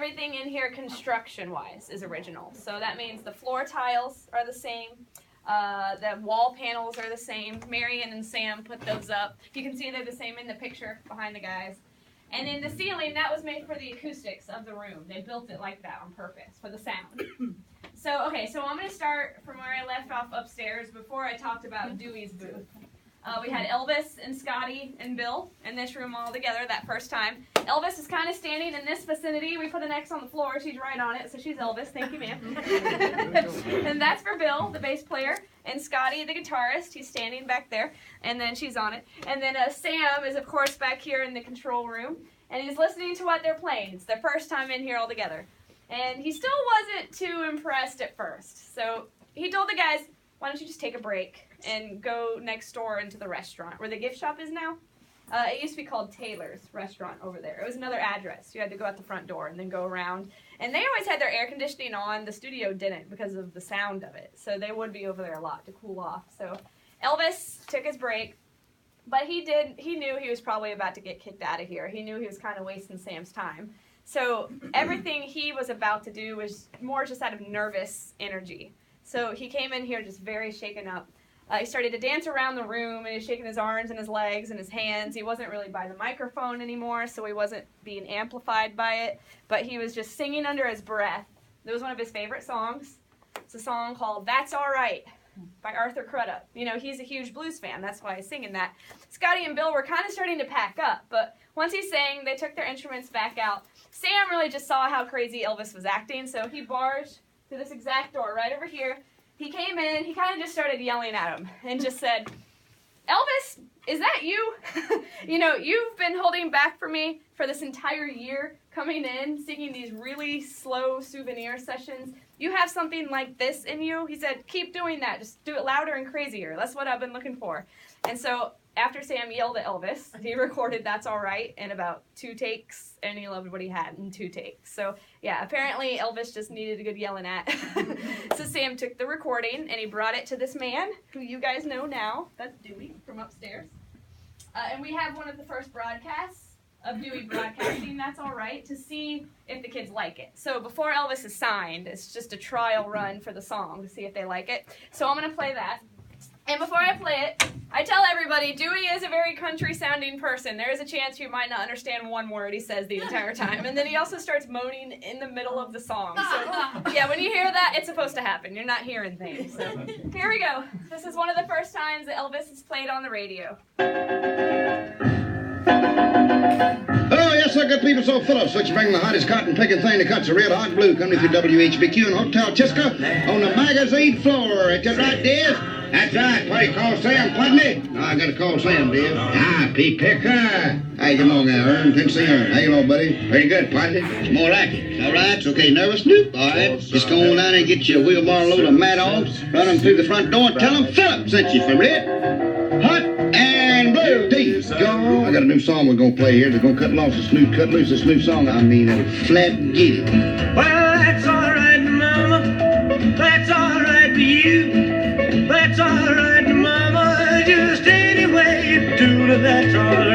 everything in here construction-wise is original. So that means the floor tiles are the same. The wall panels are the same. Marion and Sam put those up. You can see they're the same in the picture behind the guys. And then the ceiling, that was made for the acoustics of the room. They built it like that on purpose for the sound. So, okay, so I'm going to start from where I left off upstairs before I talked about Dewey's booth. We had Elvis and Scotty and Bill in this room all together that first time. Elvis is kind of standing in this vicinity. We put an X on the floor. She's right on it, so she's Elvis. Thank you, ma'am. And that's for Bill, the bass player, and Scotty, the guitarist. He's standing back there, and then she's on it. And then Sam is, of course, back here in the control room, and he's listening to what they're playing. It's their first time in here all together. And he still wasn't too impressed at first. So he told the guys, why don't you just take a break and go next door into the restaurant where the gift shop is now. It used to be called Taylor's Restaurant over there. It was another address. You had to go out the front door and then go around. And they always had their air conditioning on. The studio didn't because of the sound of it. So they would be over there a lot to cool off. So Elvis took his break, but he knew he was probably about to get kicked out of here. He knew he was kind of wasting Sam's time. So everything he was about to do was more just out of nervous energy. So he came in here just very shaken up. He started to dance around the room, and he was shaking his arms and his legs and his hands. He wasn't really by the microphone anymore, so he wasn't being amplified by it, but he was just singing under his breath. It was one of his favorite songs. It's a song called That's All Right by Arthur Crudup. You know, he's a huge blues fan. That's why he's singing that. Scotty and Bill were kind of starting to pack up, but once he sang, they took their instruments back out. Sam really just saw how crazy Elvis was acting, so he barged to this exact door right over here. He came in, he kind of just started yelling at him and just said, Elvis, is that you? You know, you've been holding back for me for this entire year, coming in, singing these really slow souvenir sessions. You have something like this in you? He said, keep doing that. Just do it louder and crazier. That's what I've been looking for. And so after Sam yelled at Elvis, he recorded That's All Right in about 2 takes, and he loved what he had in 2 takes. So, yeah, apparently Elvis just needed a good yelling at. So Sam took the recording, and he brought it to this man, who you guys know now. That's Dewey from upstairs. And we have one of the first broadcasts of Dewey broadcasting That's All Right to see if the kids like it. So before Elvis is signed, it's just a trial run for the song to see if they like it. So I'm going to play that. And before I play it, I tell everybody, Dewey is a very country-sounding person. There is a chance you might not understand one word he says the entire time. And then he also starts moaning in the middle of the song. So, yeah, when you hear that, it's supposed to happen. You're not hearing things. So, here we go. This is one of the first times that Elvis is played on the radio. Oh, yes, sir, good people, so Phillips, which bring the hottest cotton-picking thing to cuts a red hot blue, coming through WHBQ and Hotel Chisco on the magazine floor. Is that right, Dave? That's right. What do you call Sam Putney? No, I gotta call Sam, Dave. Ah, Pete Picker. Hey, come on now, Ern. Tennessee Ern. Hey, hello, buddy. Very good, Putney. It's more like it. All right, it's okay. Nervous, Nope. All right. Just go on down there and get you a wheelbarrow load of mad dogs, run them through the front door and tell them Philip sent you from it. Hot and blue. Teeth. Go. I got a new song we're gonna play here. They're gonna cut loose this new song. I mean, flat get it. Well, that's all right, Mama. That's all right with you. That's all right, Mama. Just any way you do it, that's all